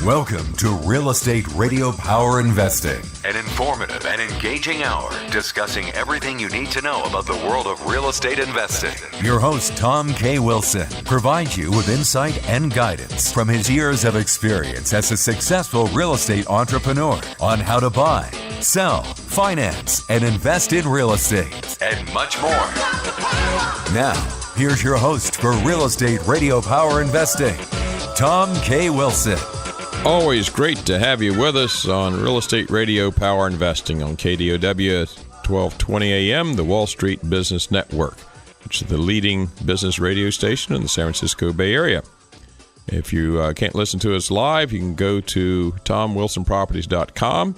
Welcome to Real Estate Radio Power Investing, an informative and engaging hour discussing everything you need to know about the world of real estate investing. Your host, Tom K. Wilson, provides you with insight and guidance from his years of experience as a successful real estate entrepreneur on how to buy, sell, finance, and invest in real estate, and much more. Now, here's your host for Real Estate Radio Power Investing, Tom K. Wilson. Always great to have you with us on Real Estate Radio Power Investing on KDOW 1220 AM, the Wall Street Business Network, which is the leading business radio station in the San Francisco Bay Area. If you can't listen to us live, you can go to TomWilsonProperties.com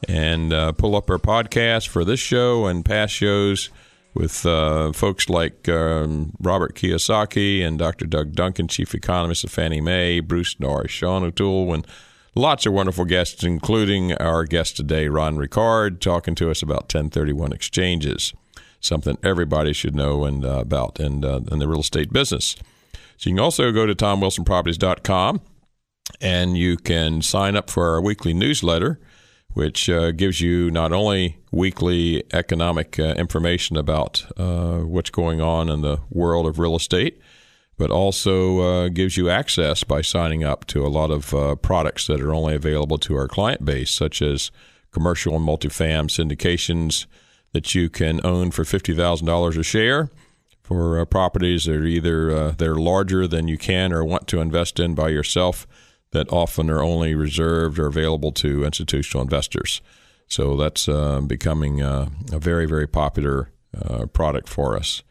and pull up our podcast for this show and past shows with folks like Robert Kiyosaki and Dr. Doug Duncan, Chief Economist of Fannie Mae, Bruce Norris, Sean O'Toole, and lots of wonderful guests, including our guest today, Ron Ricard, talking to us about 1031 exchanges, something everybody should know about in the real estate business. So you can also go to TomWilsonProperties.com, and you can sign up for our weekly newsletter, which gives you not only weekly economic information about what's going on in the world of real estate, but also gives you access by signing up to a lot of products that are only available to our client base, such as commercial and multifam syndications that you can own for $50,000 a share for properties that are either they're larger than you can or want to invest in by yourself, that often are only reserved or available to institutional investors. So that's becoming a very, very popular product for us.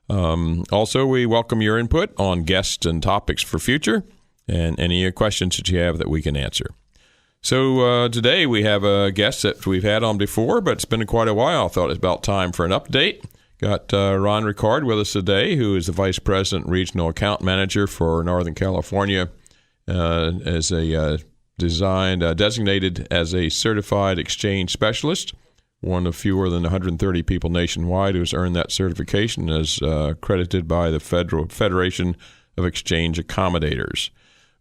Also, we welcome your input on guests and topics for future and any questions that you have that we can answer. So today we have a guest that we've had on before, but it's been quite a while. I thought it was about time for an update. Got Ron Ricard with us today, who is the Vice President Regional Account Manager for Northern California, as a designated as a certified exchange specialist, one of fewer than 130 people nationwide who has earned that certification, as accredited by the Federation of Exchange Accommodators.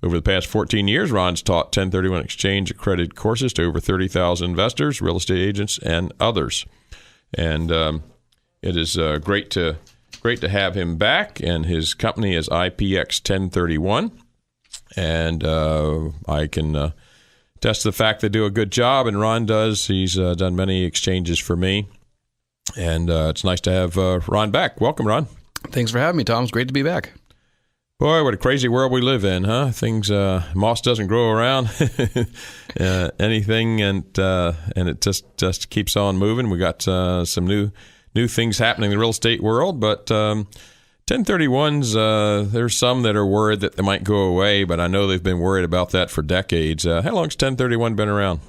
Over the past 14 years, Ron's taught 1031 exchange accredited courses to over 30,000 investors, real estate agents, and others. And it is great to have him back, and his company is IPX 1031. And I can attest to the fact they do a good job, and Ron does. He's done many exchanges for me, and it's nice to have Ron back. Welcome, Ron. Thanks for having me, Tom. It's great to be back. Boy, what a crazy world we live in, huh? Things, moss doesn't grow around anything, and it just keeps on moving. We got some new things happening in the real estate world, but 1031s, there's some that are worried that they might go away, but I know they've been worried about that for decades. How long's 1031 been around?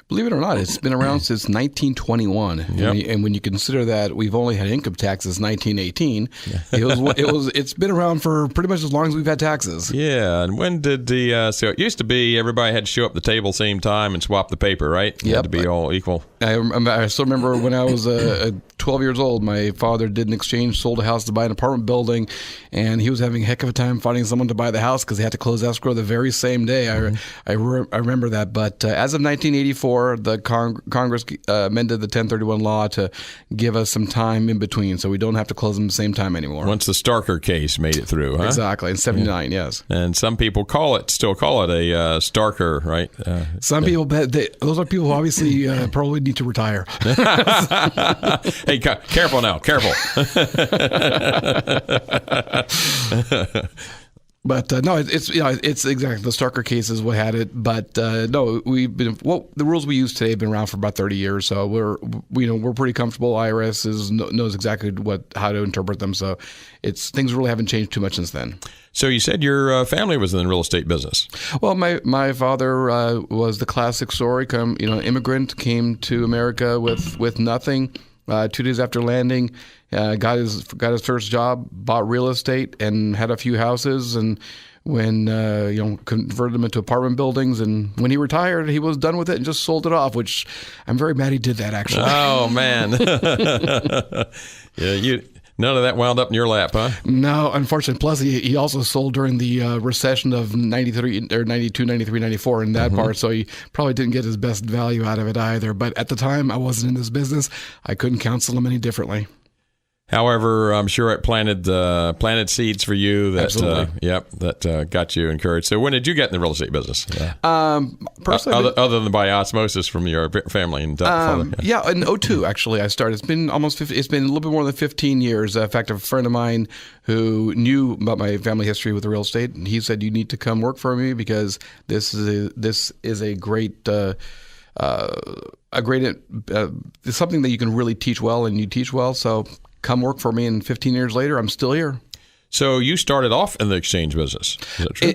Believe it or not, it's been around since 1921. Yep. And when you consider that we've only had income taxes since 1918, it's been around for pretty much as long as we've had taxes. Yeah, and when did so it used to be everybody had to show up at the table same time and swap the paper, right? It had to be all equal. I still remember when I was 12 years old, my father did an exchange, sold a house to buy an apartment building, and he was having a heck of a time finding someone to buy the house because they had to close escrow the very same day. Mm-hmm. I remember that. But as of 1984, the Congress amended the 1031 law to give us some time in between, so we don't have to close them at the same time anymore. Once the Starker case made it through, huh? Exactly, in 79, yes. And some people still call it a Starker, right? Some people, those are people who obviously probably need to retire. Hey, careful now, careful. But no, it's exactly the Starker case is what had it. But no, the rules we use today have been around for about 30 years, so we're pretty comfortable. IRS knows exactly how to interpret them, so things really haven't changed too much since then. So you said your family was in the real estate business. Well, my father was the classic story. Immigrant, came to America with nothing. 2 days after landing, got his first job, bought real estate, and had a few houses, and when converted them into apartment buildings. And when he retired, he was done with it and just sold it off, which I'm very mad he did that, actually. Oh man, yeah, None of that wound up in your lap, huh? No, unfortunately. Plus, he also sold during the recession of 93 or 92, 93, 94 in that part. So he probably didn't get his best value out of it either. But at the time, I wasn't in this business. I couldn't counsel him any differently. However, I'm sure it planted seeds for you that Absolutely. got you encouraged. So when did you get in the real estate business? Personally, other than by osmosis from your family and father. Yeah, in 2002 actually I started. It's been it's been a little bit more than 15 years. In fact, a friend of mine who knew about my family history with real estate, and he said, "You need to come work for me because this is a great." It's something that you can really teach well, and you teach well. So come work for me, and 15 years later, I'm still here. So you started off in the exchange business. Is that true?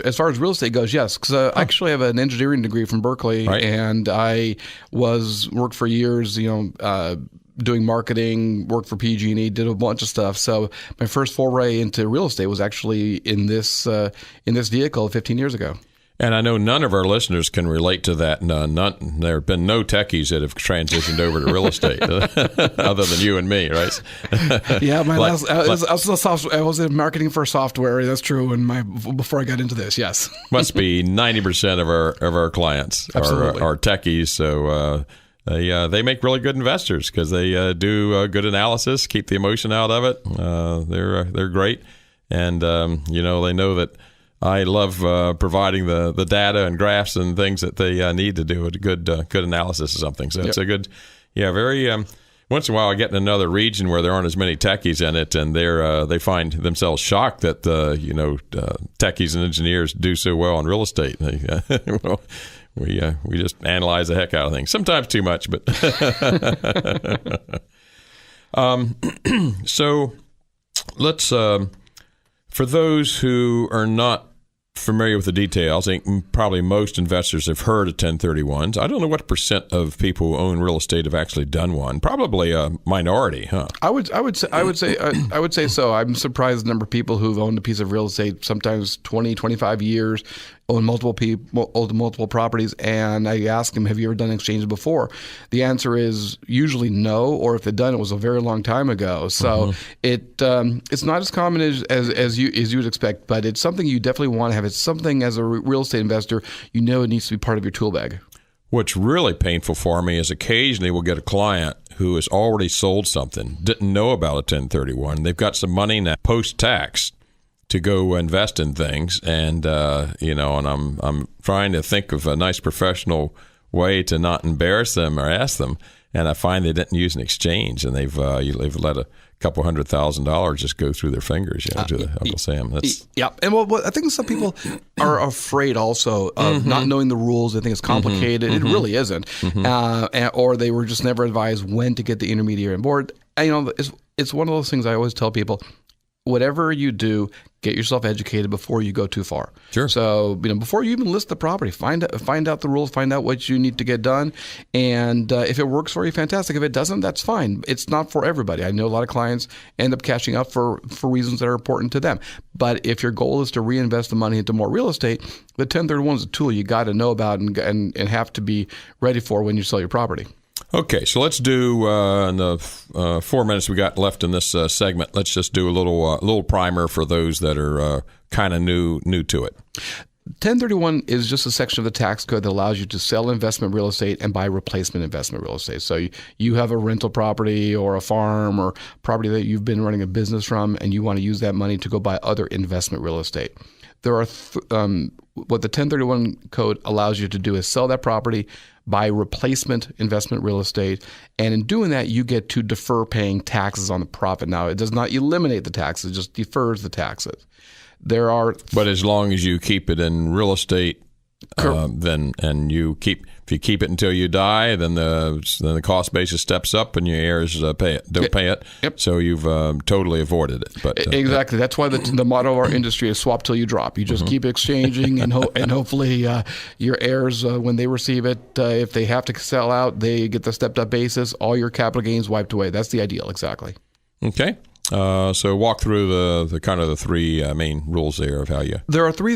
As far as real estate goes, yes. Because I actually have an engineering degree from Berkeley, right. And I worked for years, doing marketing, worked for PG&E, did a bunch of stuff. So my first foray into real estate was actually in this vehicle 15 years ago. And I know none of our listeners can relate to that. There have been no techies that have transitioned over to real estate other than you and me, right? Yeah, I was in marketing for software. That's true. And before I got into this, yes. Must be 90% of our clients are techies. So they make really good investors because they do good analysis, keep the emotion out of it. They're great, and they know that. I love providing the data and graphs and things that they need to do a good analysis of something. So It's a good, very. Once in a while, I get in another region where there aren't as many techies in it, and they find themselves shocked that techies and engineers do so well in real estate. Well, we just analyze the heck out of things. Sometimes too much, but so let's. For those who are not familiar with the details, I think probably most investors have heard of 1031s. I don't know what percent of people who own real estate have actually done one. Probably a minority, huh? I would say so. I'm surprised the number of people who've owned a piece of real estate, sometimes 20, 25 years, own multiple properties, and I ask them, have you ever done exchanges before? The answer is usually no, or if they've done it was a very long time ago. So it's not as common as you would expect, but it's something you definitely want to have. It's something as a real estate investor, it needs to be part of your tool bag. What's really painful for me is occasionally we'll get a client who has already sold something, didn't know about a 1031. They've got some money now post-tax to go invest in things, and and I'm trying to think of a nice professional way to not embarrass them or ask them, and I find they didn't use an exchange, and they've let a couple $100,000 just go through their fingers, to the Uncle Sam. And I think some people are afraid also of not knowing the rules. They think it's complicated. It really isn't, or they were just never advised when to get the intermediary on board. And, it's one of those things I always tell people. Whatever you do, get yourself educated before you go too far. Sure. So, before you even list the property, find out the rules, find out what you need to get done, and if it works for you, fantastic. If it doesn't, that's fine. It's not for everybody. I know a lot of clients end up cashing up for reasons that are important to them. But if your goal is to reinvest the money into more real estate, the 1031 is a tool you got to know about and have to be ready for when you sell your property. Okay, so let's do in the 4 minutes we got left in this segment. Let's just do a little primer for those that are kind of new to it. 1031 is just a section of the tax code that allows you to sell investment real estate and buy replacement investment real estate. So you have a rental property or a farm or property that you've been running a business from, and you want to use that money to go buy other investment real estate. There are what the 1031 code allows you to do is sell that property, buy replacement investment real estate, and in doing that, you get to defer paying taxes on the profit. Now, it does not eliminate the taxes; it just defers the taxes. But as long as you keep it in real estate, if you keep it until you die, then the cost basis steps up and your heirs pay it. Yep. So you've totally avoided it. But exactly, that's why the motto of our industry is swap till you drop. You just keep exchanging, and hopefully your heirs, when they receive it, if they have to sell out, they get the stepped up basis. All your capital gains wiped away. That's the ideal, exactly. Okay. So walk through the kind of the three main rules there of how you. There are three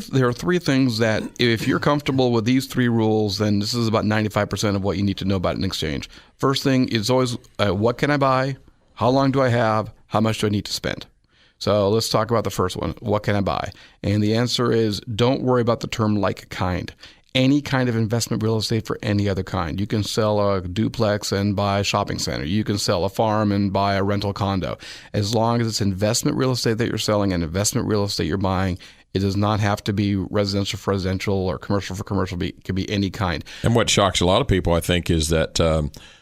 things that if you're comfortable with these three rules, then this is about 95% of what you need to know about an exchange. First thing is always what can I buy, How long do I have? How much do I need to spend? So let's talk about the first one. What can I buy? And the answer is, don't worry about the term like kind. Any kind of investment real estate for any other kind. You can sell a duplex and buy a shopping center. You can sell a farm and buy a rental condo. As long as it's investment real estate that you're selling and investment real estate you're buying, it does not have to be residential for residential or commercial for commercial. It can be any kind. And what shocks a lot of people, I think, is that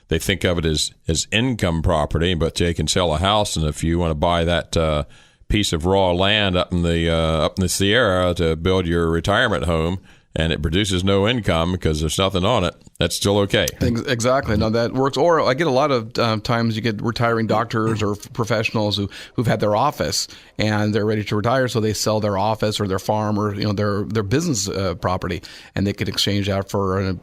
they think of it as income property, but they can sell a house, and if you want to buy that piece of raw land up in the Sierra to build your retirement home, and it produces no income because there's nothing on it, that's still okay. Exactly. No, that works. Or I get a lot of times you get retiring doctors or professionals who've had their office and they're ready to retire, so they sell their office or their farm or their business property, and they could exchange that for a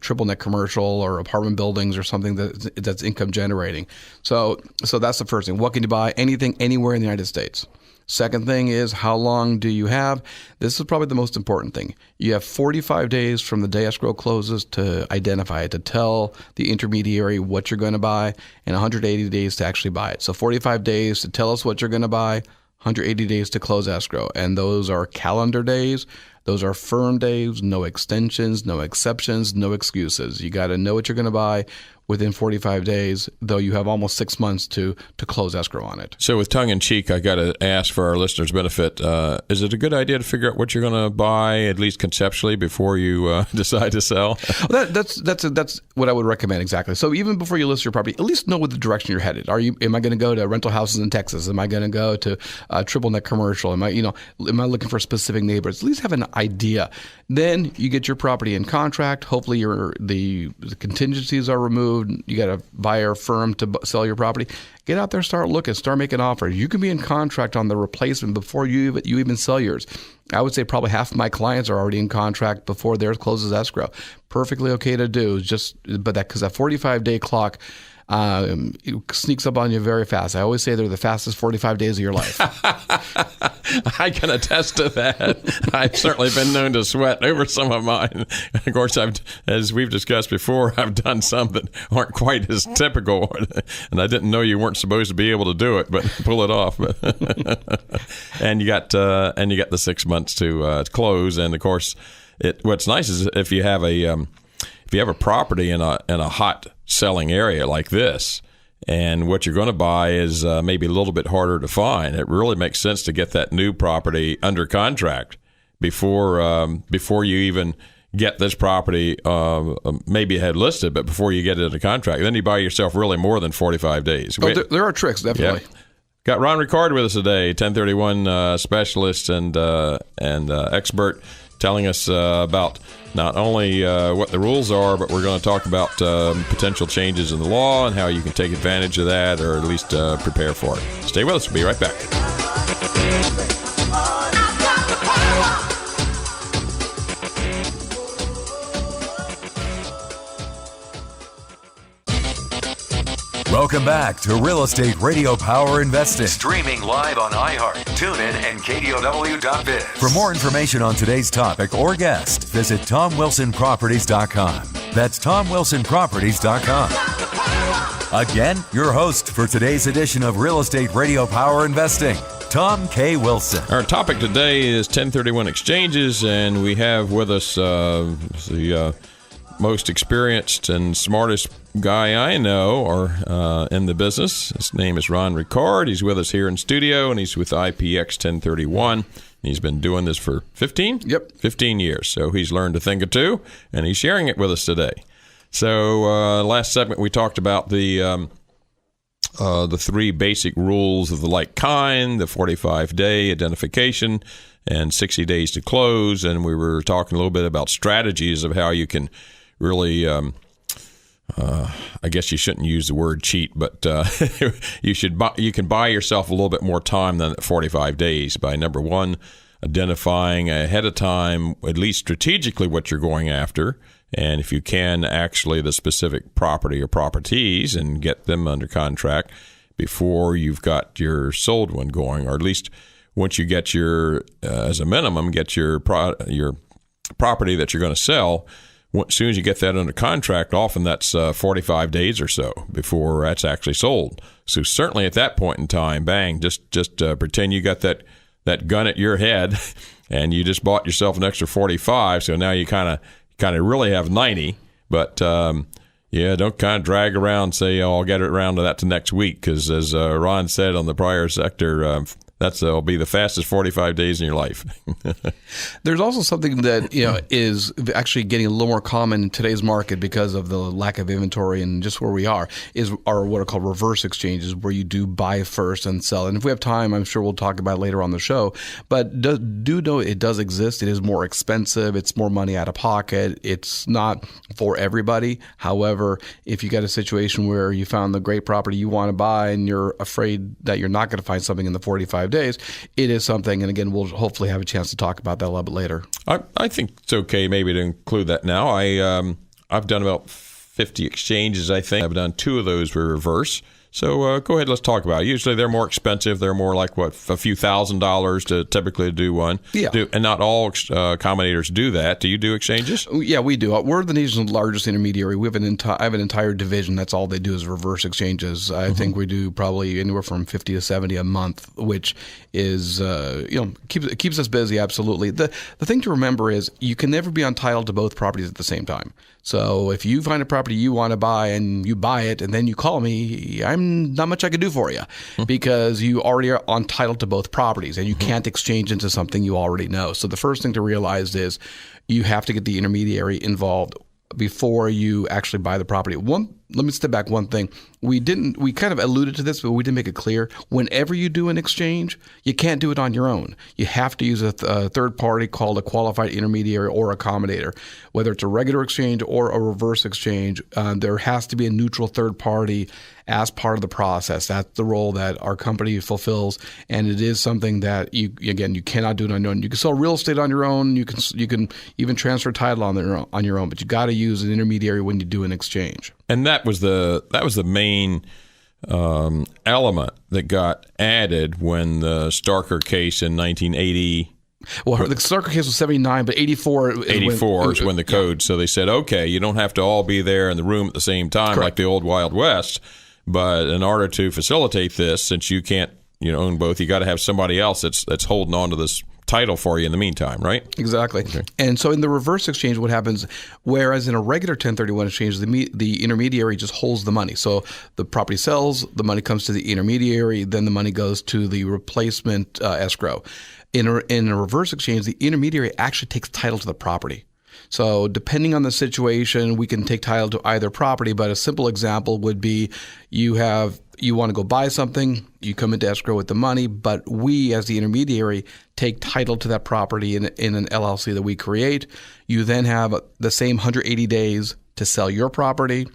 triple net commercial or apartment buildings or something that's income generating. So that's the first thing. What can you buy? Anything, anywhere in the United States. Second thing is, how long do you have? This is probably the most important thing. You have 45 days from the day escrow closes to identify it, to tell the intermediary what you're going to buy, and 180 days to actually buy it. So 45 days to tell us what you're going to buy, 180 days to close escrow. And those are calendar days. Those are firm days, no extensions, no exceptions, no excuses. You got to know what you're going to buy within 45 days, though you have almost 6 months to close escrow on it. So with tongue in cheek, I got to ask for our listeners' benefit, is it a good idea to figure out what you're going to buy, at least conceptually, before you decide to sell? Well, that's what I would recommend, exactly. So even before you list your property, at least know what the direction you're headed. Am I going to go to rental houses in Texas? Am I going to go to triple net commercial? Am I looking for specific neighbors? At least have an idea. Then you get your property in contract. Hopefully the contingencies are removed. You got a buyer firm to sell your property. Get out there, start looking, start making offers. You can be in contract on the replacement before you even sell yours. I would say probably half of my clients are already in contract before theirs closes escrow. Perfectly okay to do, because that 45-day clock it sneaks up on you very fast. I always say they're the fastest 45 days of your life. I can attest to that. I've certainly been known to sweat over some of mine. Of course, as we've discussed before, I've done some that aren't quite as typical, and I didn't know you weren't supposed to be able to do it, but pull it off. And you got the 6 months to close, and of course, what's nice is if you have a property in a hot selling area like this, and what you're going to buy is maybe a little bit harder to find, it really makes sense to get that new property under contract before you even get this property maybe had listed, but before you get it under contract. Then you buy yourself really more than 45 days. Oh, there are tricks, definitely. Yeah. Got Ron Ricard with us today, 1031 specialist and expert, telling us about not only what the rules are, but we're going to talk about potential changes in the law and how you can take advantage of that, or at least prepare for it. Stay with us. We'll be right back. Welcome back to Real Estate Radio Power Investing. Streaming live on iHeart, TuneIn, and KDOW.biz. For more information on today's topic or guest, visit TomWilsonProperties.com. That's TomWilsonProperties.com. Again, your host for today's edition of Real Estate Radio Power Investing, Tom K. Wilson. Our topic today is 1031 exchanges, and we have with us the most experienced and smartest guy I know or in the business. His name is Ron Ricard. He's with us here in studio, and he's with IPX 1031. He's been doing this for 15 years. So he's learned a thing or two, and he's sharing it with us today. So last segment we talked about the three basic rules of the like kind, the 45-day identification and 60 days to close, and we were talking a little bit about strategies of how you can really I guess you shouldn't use the word cheat, but you can buy yourself a little bit more time than 45 days by, number one, identifying ahead of time, at least strategically, what you're going after, and if you can, actually the specific property or properties, and get them under contract before you've got your sold one going, or at least once you get your, as a minimum, get your property that you're going to sell as soon as you get that under contract, often that's 45 days or so before that's actually sold. So certainly at that point in time, bang, just pretend you got that gun at your head, and you just bought yourself an extra 45. So now you kind of really have 90. But don't kind of drag around, say, I'll get it around to that to next week, because as Ron said on the prior sector, that'll be the fastest 45 days in your life. There's also something that is actually getting a little more common in today's market because of the lack of inventory and just where we are what are called reverse exchanges, where you do buy first and sell. And if we have time, I'm sure we'll talk about it later on the show. But do know it does exist. It is more expensive. It's more money out of pocket. It's not for everybody. However, if you got a situation where you found the great property you want to buy and you're afraid that you're not going to find something in the 45 days, it is something, and again, we'll hopefully have a chance to talk about that a little bit later. I think it's okay maybe to include that now. I've done about 50 exchanges, I think. I've done 2 of those were reverse. So go ahead, let's talk about it. Usually they're more expensive. They're more like, a few $1,000s to typically do one. Yeah. And not all accommodators do that. Do you do exchanges? Yeah, we do. We're the nation's largest intermediary. We have I have an entire division. That's all they do is reverse exchanges. I think we do probably anywhere from 50 to 70 a month, which is, keeps us busy, absolutely. The thing to remember is you can never be entitled to both properties at the same time. So if you find a property you want to buy and you buy it and then you call me, I'm not much I can do for you because you already are entitled to both properties and you can't exchange into something you already know. So the first thing to realize is you have to get the intermediary involved before you actually buy the property. Let me step back one thing. We kind of alluded to this, but we didn't make it clear. Whenever you do an exchange, you can't do it on your own. You have to use a third party called a qualified intermediary or accommodator. Whether it's a regular exchange or a reverse exchange, there has to be a neutral third party as part of the process. That's the role that our company fulfills, and it is something that you cannot do it on your own. You can sell real estate on your own. You can even transfer title on your own, but you got to use an intermediary when you do an exchange. And that was the main element that got added when the Starker case in 1980. Well, the Starker case was 79, but 84 is when the code. So they said, okay, you don't have to all be there in the room at the same time. Correct. Like the old Wild West. But in order to facilitate this, since you can't own both, you got to have somebody else that's holding on to this title for you in the meantime, right? Exactly. Okay. And so in the reverse exchange, what happens, whereas in a regular 1031 exchange, the intermediary just holds the money. So the property sells, the money comes to the intermediary, then the money goes to the replacement escrow. In a reverse exchange, the intermediary actually takes title to the property. So depending on the situation, we can take title to either property, but a simple example would be you want to go buy something, you come into escrow with the money, but we as the intermediary take title to that property in an LLC that we create. You then have the same 180 days to sell your property.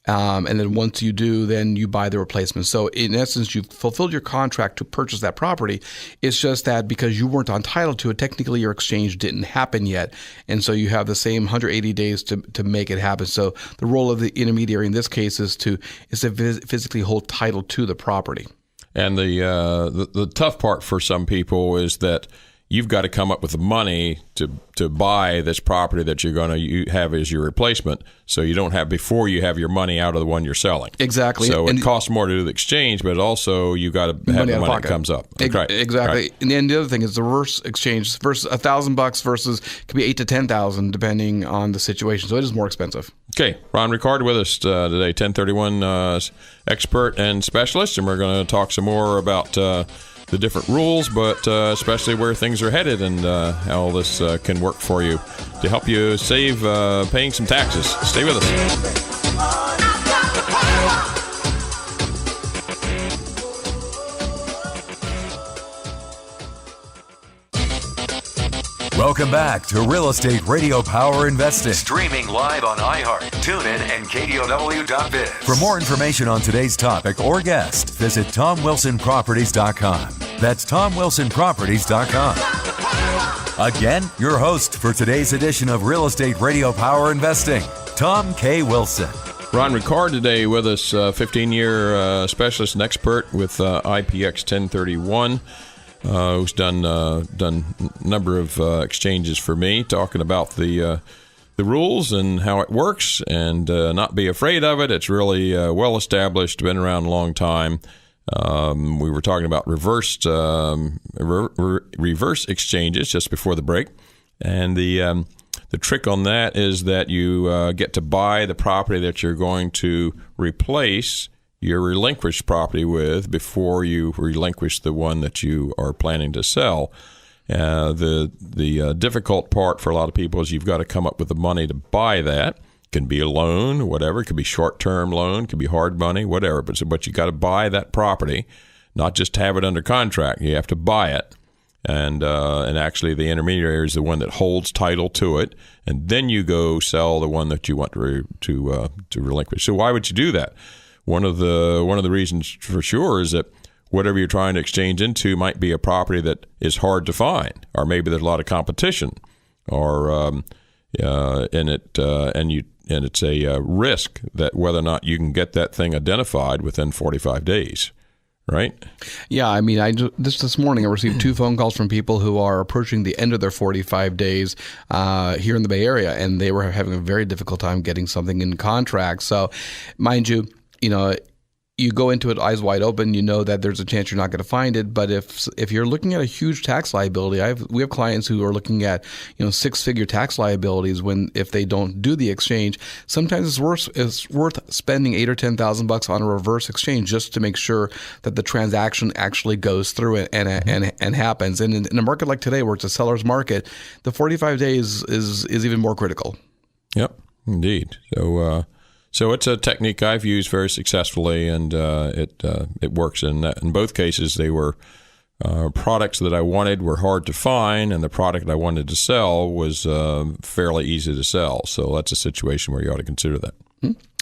And then once you do, then you buy the replacement. So in essence, you've fulfilled your contract to purchase that property. It's just that because you weren't entitled to it, technically your exchange didn't happen yet. And so you have the same 180 days to make it happen. So the role of the intermediary in this case is to physically hold title to the property. And the tough part for some people is that you've got to come up with the money to buy this property that you're going to have as your replacement, so you don't have before you have your money out of the one you're selling. Exactly. So it costs more to do the exchange, but also you got to have the money that comes up. Right. Exactly. Right. And then the other thing is the reverse exchange versus $1,000 versus could be $8,000 to $10,000 depending on the situation. So it is more expensive. Okay, Ron Ricard with us today, 1031 expert and specialist, and we're going to talk some more about the different rules, but especially where things are headed and how this can work for you to help you save paying some taxes. Stay with us. Welcome back to Real Estate Radio Power Investing. Streaming live on iHeart, TuneIn, and KDOW.biz. For more information on today's topic or guest, visit TomWilsonProperties.com. That's TomWilsonProperties.com. Again, your host for today's edition of Real Estate Radio Power Investing, Tom K. Wilson. Ron Ricard today with us, 15-year specialist and expert with IPX 1031. Who's done a number of exchanges for me, talking about the the rules and how it works and not be afraid of it. It's really well established, been around a long time. We were talking about reverse exchanges just before the break, and the trick on that is that you get to buy the property that you're going to replace your relinquished property with before you relinquish the one that you are planning to sell. The difficult part for a lot of people is you've got to come up with the money to buy that. It can be a loan, whatever. It could be short-term loan, it could be hard money, whatever. But you got to buy that property, not just have it under contract. You have to buy it, and actually the intermediary is the one that holds title to it, and then you go sell the one that you want to relinquish. So why would you do that? One of the reasons for sure is that whatever you're trying to exchange into might be a property that is hard to find, or maybe there's a lot of competition, or it's a risk that whether or not you can get that thing identified within 45 days, right? Yeah, I mean, this morning I received 2 phone calls from people who are approaching the end of their 45 days here in the Bay Area, and they were having a very difficult time getting something in contract. So, mind you, you go into it eyes wide open. You know that there's a chance you're not going to find it. But if you're looking at a huge tax liability, we have clients who are looking at 6-figure tax liabilities if they don't do the exchange. Sometimes it's worth spending $8,000 or $10,000 on a reverse exchange just to make sure that the transaction actually goes through and happens. And in a market like today, where it's a seller's market, the 45 days is even more critical. Yep, indeed. So it's a technique I've used very successfully, and it works. In both cases, they were products that I wanted were hard to find, and the product I wanted to sell was fairly easy to sell. So that's a situation where you ought to consider that.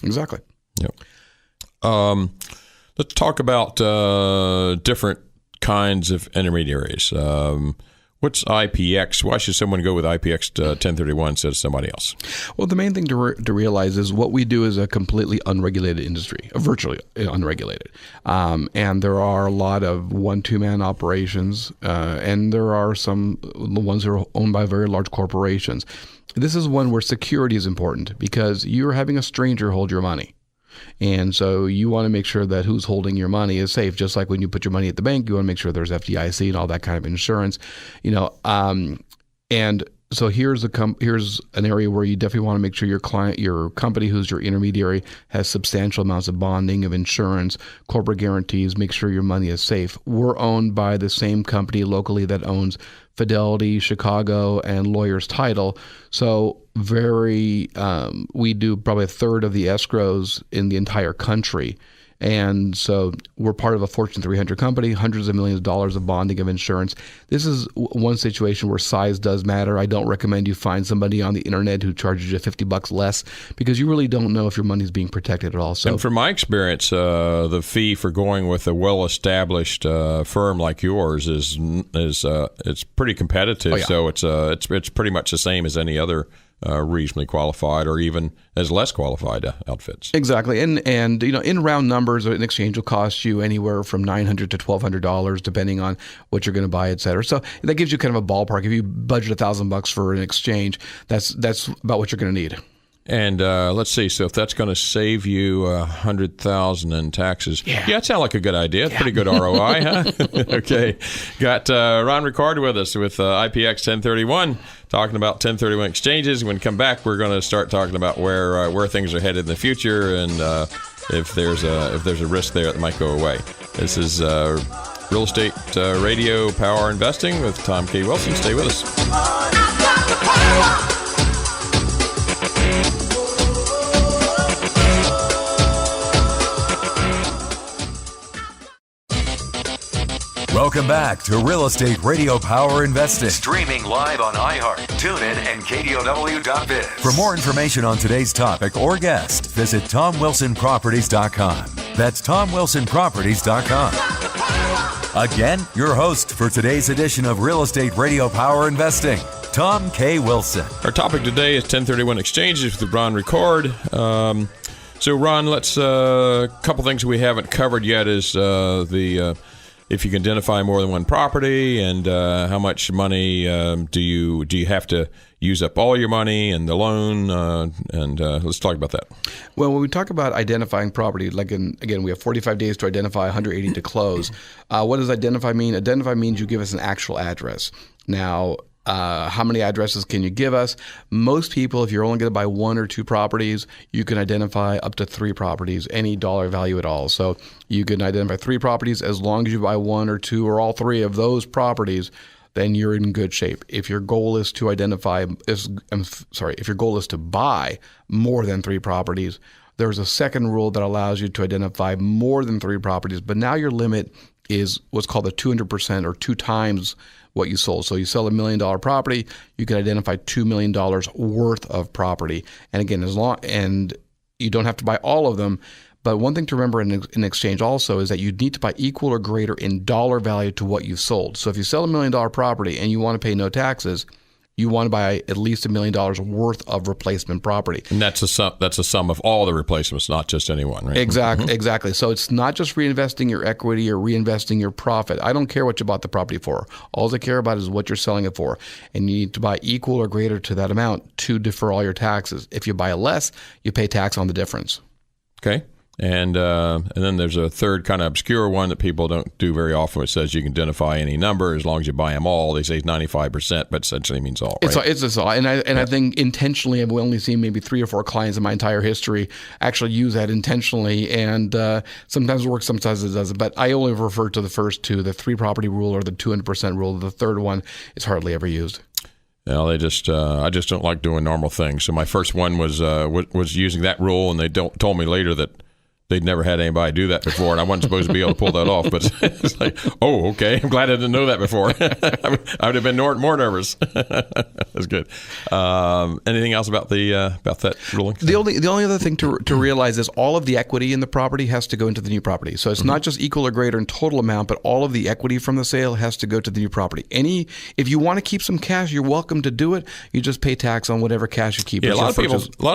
Exactly. Yep. Let's talk about different kinds of intermediaries. What's IPX? Why should someone go with IPX 1031 instead of somebody else? Well, the main thing to realize is what we do is a completely unregulated industry, virtually unregulated. And there are a lot of 1-2-man operations, and there are some ones that are owned by very large corporations. This is one where security is important because you're having a stranger hold your money. And so you want to make sure that who's holding your money is safe. Just like when you put your money at the bank, you want to make sure there's FDIC and all that kind of insurance, and so here's an area where you definitely want to make sure your company, who's your intermediary, has substantial amounts of bonding, of insurance, corporate guarantees. Make sure your money is safe. We're owned by the same company locally that owns Fidelity, Chicago, and Lawyers Title. So we do probably a third of the escrows in the entire country. And so we're part of a Fortune 300 company, hundreds of millions of dollars of bonding, of insurance. This is one situation where size does matter. I don't recommend you find somebody on the internet who charges you $50 less, because you really don't know if your money is being protected at all. So, and from my experience, the fee for going with a well-established firm like yours is it's pretty competitive. Oh, yeah. So it's pretty much the same as any other reasonably qualified or even as less qualified outfits. Exactly. And in round numbers, an exchange will cost you anywhere from $900 to $1,200 depending on what you're going to buy, et cetera. So that gives you kind of a ballpark. If you budget $1,000 for an exchange, that's about what you're going to need. And let's see. So if that's going to save you $100,000 in taxes, yeah, it sounds like a good idea. Pretty good ROI, huh? Okay. Got Ron Ricard with us with IPX 1031, talking about 1031 exchanges. When we come back, we're going to start talking about where things are headed in the future, and if there's a risk there that might go away. This is Real Estate Radio Power Investing with Tom K. Wilson. Stay with us. Welcome back to Real Estate Radio Power Investing. Streaming live on iHeart, TuneIn, and KDOW.biz. For more information on today's topic or guest, visit TomWilsonProperties.com. That's TomWilsonProperties.com. Again, your host for today's edition of Real Estate Radio Power Investing, Tom K. Wilson. Our topic today is 1031 exchanges with Ron Ricard. So, Ron, let's a couple things we haven't covered yet is the if you can identify more than one property, and how much money do you have to use up all your money and the loan, and let's talk about that. Well, when we talk about identifying property, again, we have 45 days to identify, 180 to close. What does identify mean? Identify means you give us an actual address. Now, how many addresses can you give us? Most people, if you're only going to buy 1 or 2 properties, you can identify up to 3 properties, any dollar value at all. So you can identify 3 properties as long as you buy 1 or 2 or all 3 of those properties. Then you're in good shape. If your goal is to if your goal is to buy more than 3 properties, there's a second rule that allows you to identify more than 3 properties. But now your limit is what's called the 200% or 2 times what you sold. So you sell $1 million property, you can identify $2 million worth of property. And again, and you don't have to buy all of them. But one thing to remember in exchange also is that you need to buy equal or greater in dollar value to what you've sold. So if you sell $1 million property and you want to pay no taxes, you want to buy at least $1 million worth of replacement property. And that's a sum of all the replacements, not just any one, right? Exactly. So it's not just reinvesting your equity or reinvesting your profit. I don't care what you bought the property for. All I care about is what you're selling it for. And you need to buy equal or greater to that amount to defer all your taxes. If you buy less, you pay tax on the difference. Okay. And then there's a third kind of obscure one that people don't do very often. It says you can identify any number as long as you buy them all. They say 95%, but essentially means all. Right? It's all. And I think intentionally, I've only seen maybe 3 or 4 clients in my entire history actually use that intentionally. And sometimes it works, sometimes it doesn't. But I only refer to the first 2, the 3 property rule or the 200% rule. The third one is hardly ever used. Well, I just don't like doing normal things. So my first one was using that rule, and they told me later that they'd never had anybody do that before, and I wasn't supposed to be able to pull that off. But it's like, oh, okay. I'm glad I didn't know that before. I would have been more nervous. That's good. Anything else about that ruling? The only other thing to realize is all of the equity in the property has to go into the new property. So it's not just equal or greater in total amount, but all of the equity from the sale has to go to the new property. If you want to keep some cash, you're welcome to do it. You just pay tax on whatever cash you keep. Yeah, a lot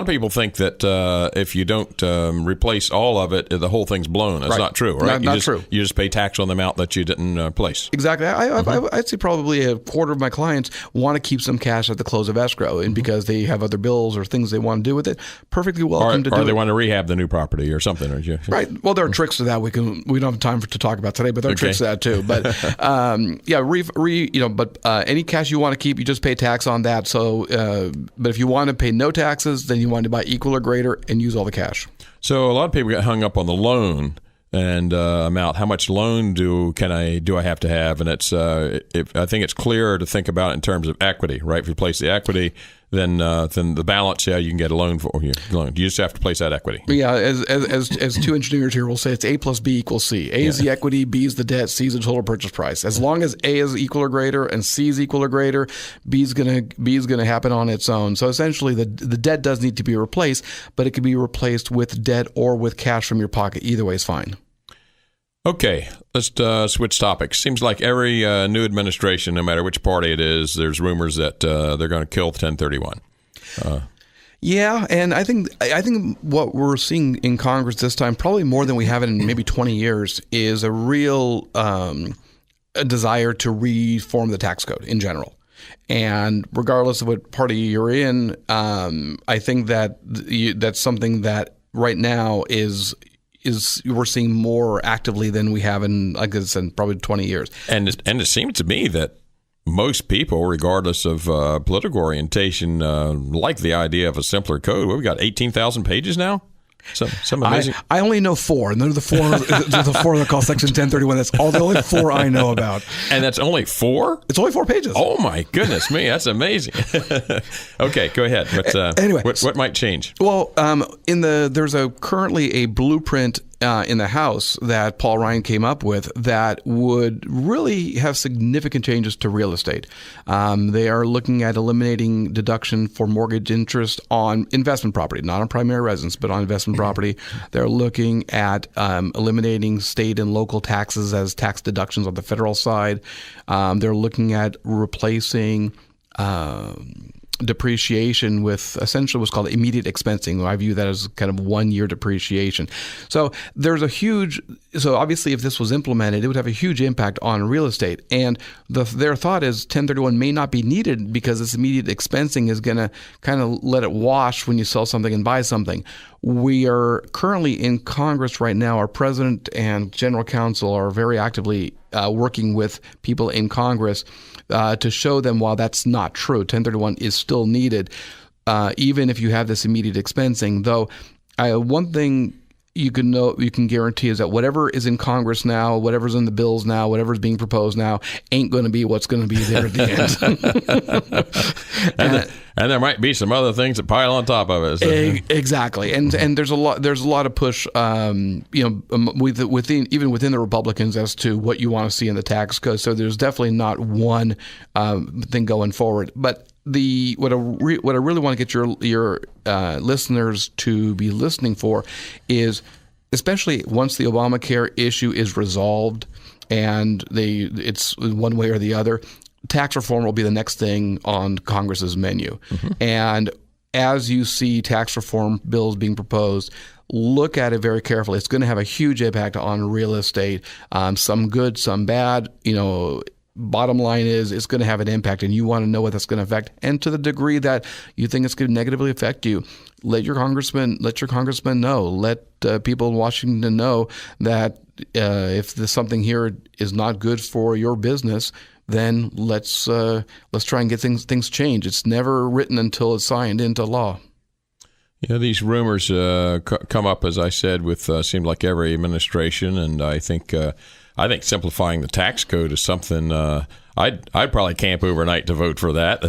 of people think that if you don't replace all of it, the whole thing's blown. That's not true, right? Not true. You just pay tax on the amount that you didn't place. Exactly. I'd say probably a quarter of my clients want to keep some cash at the close of escrow, and because they have other bills or things they want to do with it, perfectly welcome to do it. Or they want to rehab the new property or something. Right. Well, there are tricks to that. We don't have time to talk about today, but there are tricks to that too. But any cash you want to keep, you just pay tax on that. So, but if you want to pay no taxes, then you want to buy equal or greater and use all the cash. So a lot of people get hung up on the loan and amount. How much loan do I have to have? And it's I think it's clearer to think about it in terms of equity, right? If you place the equity, then the balance, you can get a loan for you. You just have to place that equity. Yeah, as 2 engineers here will say, it's A plus B equals C. A is the equity, B is the debt, C is the total purchase price. As long as A is equal or greater and C is equal or greater, B is gonna happen on its own. So essentially, the debt does need to be replaced, but it can be replaced with debt or with cash from your pocket. Either way is fine. Okay, let's switch topics. Seems like every new administration, no matter which party it is, there's rumors that they're going to kill 1031. Yeah, and I think what we're seeing in Congress this time, probably more than we have in maybe 20 years, is a real a desire to reform the tax code in general. And regardless of what party you're in, I think that that's something that right now is we're seeing more actively than we have in, like I said, probably 20 years. And it seems to me that most people, regardless of political orientation, like the idea of a simpler code. We've got 18,000 pages now. Some amazing. I only know 4, and they're the 4. The 4 that call Section 1031. That's all the only 4 I know about. And that's only 4? It's only 4 pages. Oh my goodness me, that's amazing. Okay, go ahead. Anyway, what might change? Well, there's currently a blueprint in the House that Paul Ryan came up with that would really have significant changes to real estate. They are looking at eliminating deduction for mortgage interest on investment property, not on primary residence, but on investment property. They're looking at eliminating state and local taxes as tax deductions on the federal side. They're looking at replacing depreciation with essentially what's called immediate expensing. I view that as kind of 1 year depreciation. So there's so obviously if this was implemented, it would have a huge impact on real estate. And their thought is 1031 may not be needed because this immediate expensing is going to kind of let it wash when you sell something and buy something. We are currently in Congress right now. Our president and general counsel are very actively working with people in Congress to show them while that's not true, 1031 is still needed, even if you have this immediate expensing. Though, one thing you can guarantee is that whatever is in Congress now, whatever's in the bills now, whatever's being proposed now, ain't going to be what's going to be there at the end. And there might be some other things that pile on top of it. So. Exactly, and there's a lot of push, within the Republicans as to what you want to see in the tax code. So there's definitely not one thing going forward, but. What I really want to get your listeners to be listening for is, especially once the Obamacare issue is resolved and it's one way or the other, tax reform will be the next thing on Congress's menu. Mm-hmm. And as you see tax reform bills being proposed, look at it very carefully. It's going to have a huge impact on real estate, some good, some bad, Bottom line is it's going to have an impact, and you want to know what that's going to affect. And to the degree that you think it's going to negatively affect you, let your congressman know. Let people in Washington know that if something here is not good for your business, then let's try and get things changed. It's never written until it's signed into law. Yeah, these rumors come up, as I said, with seemed like every administration, and I think simplifying the tax code is something I'd probably camp overnight to vote for that,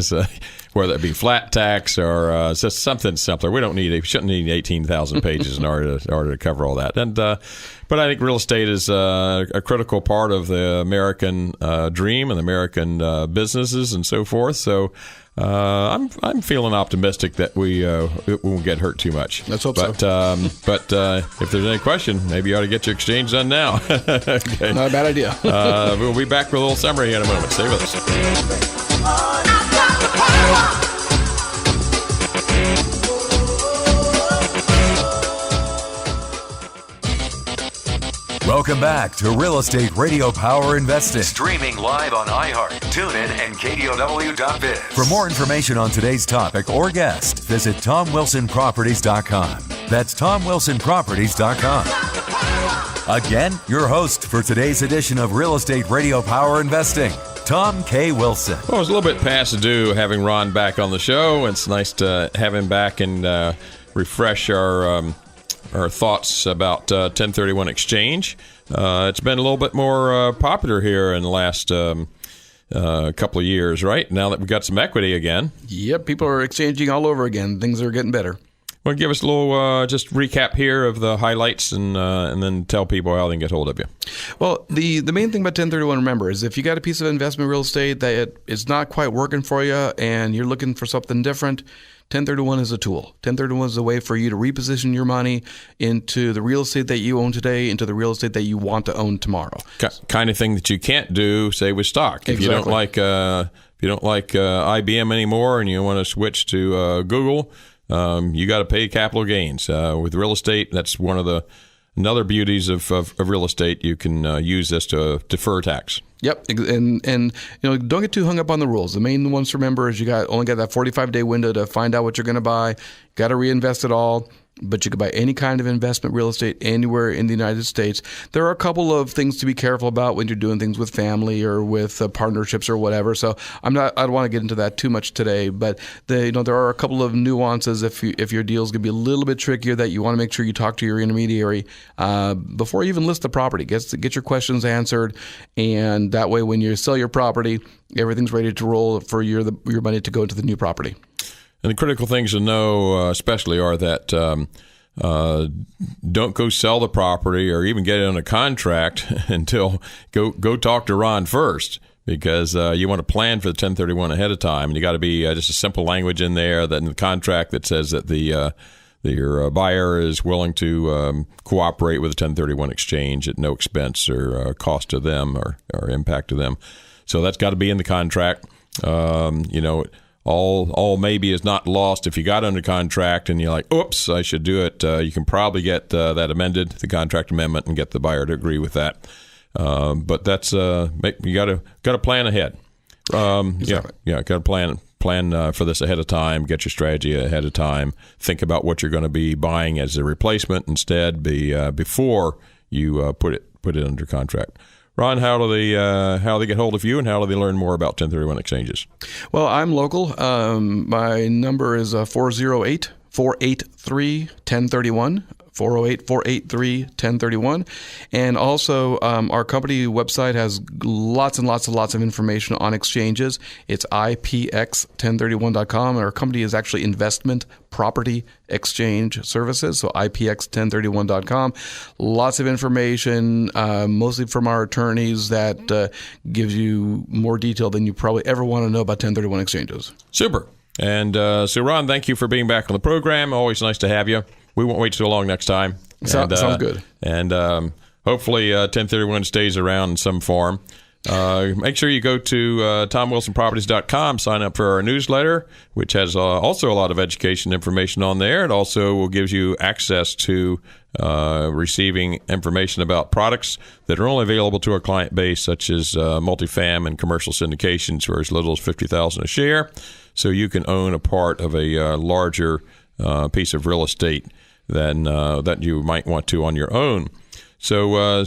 whether it be flat tax or just something simpler. We shouldn't need 18,000 pages in order to cover all that. And but I think real estate is a critical part of the American dream and American businesses and so forth. So. I'm feeling optimistic that it won't get hurt too much. Let's hope so. But if there's any question, maybe you ought to get your exchange done now. Okay. Not a bad idea. We'll be back with a little summary in a moment. Stay with us. Welcome back to Real Estate Radio Power Investing. Streaming live on iHeart, TuneIn, and KDOW.biz. For more information on today's topic or guest, visit TomWilsonProperties.com. That's TomWilsonProperties.com. Again, your host for today's edition of Real Estate Radio Power Investing, Tom K. Wilson. Well, it was a little bit past due having Ron back on the show. It's nice to have him back and refresh our thoughts about 1031 exchange. It's been a little bit more popular here in the last couple of years, right? Now that we've got some equity again. Yep, people are exchanging all over again. Things are getting better. Well, give us a little just recap here of the highlights and then tell people how they can get hold of you. Well, the main thing about 1031, remember, is if you got a piece of investment real estate that it's not quite working for you and you're looking for something different, 1031 is a tool. 1031 is a way for you to reposition your money into the real estate that you own today, into the real estate that you want to own tomorrow. Kind of thing that you can't do, say, with stock. If Exactly. you don't like IBM anymore and you want to switch to Google, you got to pay capital gains. With real estate, that's one of the another beauties of real estate. You can use this to defer tax. Yep, and don't get too hung up on the rules. The main ones to remember is you only got that 45-day window to find out what you're going to buy. Got to reinvest it all. But you can buy any kind of investment real estate anywhere in the United States. There are a couple of things to be careful about when you're doing things with family or with partnerships or whatever. So I don't want to get into that too much today. But there are a couple of nuances if your deal is going to be a little bit trickier that you want to make sure you talk to your intermediary before you even list the property. Get your questions answered, and that way when you sell your property, everything's ready to roll for your money to go into the new property. And the critical things to know, especially, are that don't go sell the property or even get it on a contract until go talk to Ron first, because you want to plan for the 1031 ahead of time, and you got to be just a simple language in there that in the contract that says that your buyer is willing to cooperate with a 1031 exchange at no expense or cost to them or impact to them. So that's got to be in the contract. all maybe is not lost if you got under contract and you're like, oops, I should do it. You can probably get that amended, the contract amendment, and get the buyer to agree with that. But that's you got to plan ahead. Exactly. Got to plan for this ahead of time. Get your strategy ahead of time. Think about what you're going to be buying as a replacement instead. Before you put it under contract. Ron, how do they get hold of you, and how do they learn more about 1031 exchanges? Well, I'm local. My number is 408-483-1031. 408-483-1031. And also, our company website has lots and lots of information on exchanges. It's ipx1031.com. Our company is actually Investment Property Exchange Services, so ipx1031.com. Lots of information, mostly from our attorneys, that gives you more detail than you probably ever want to know about 1031 exchanges. Super. And so, Ron, thank you for being back on the program. Always nice to have you. We won't wait too long next time. Sounds good. And hopefully 1031 stays around in some form. Make sure you go to TomWilsonProperties.com, sign up for our newsletter, which has also a lot of education information on there. It also gives you access to receiving information about products that are only available to our client base, such as multifam and commercial syndications for as little as $50,000 a share. So you can own a part of a larger piece of real estate than that you might want to on your own. So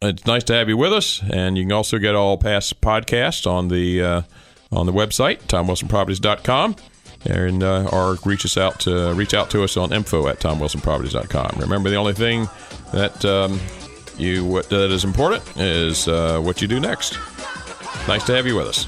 it's nice to have you with us, and you can also get all past podcasts on the website, TomWilsonProperties.com, and or reach out to us on info@TomWilsonProperties.com. Remember, the only thing that that is important is what you do next. Nice to have you with us.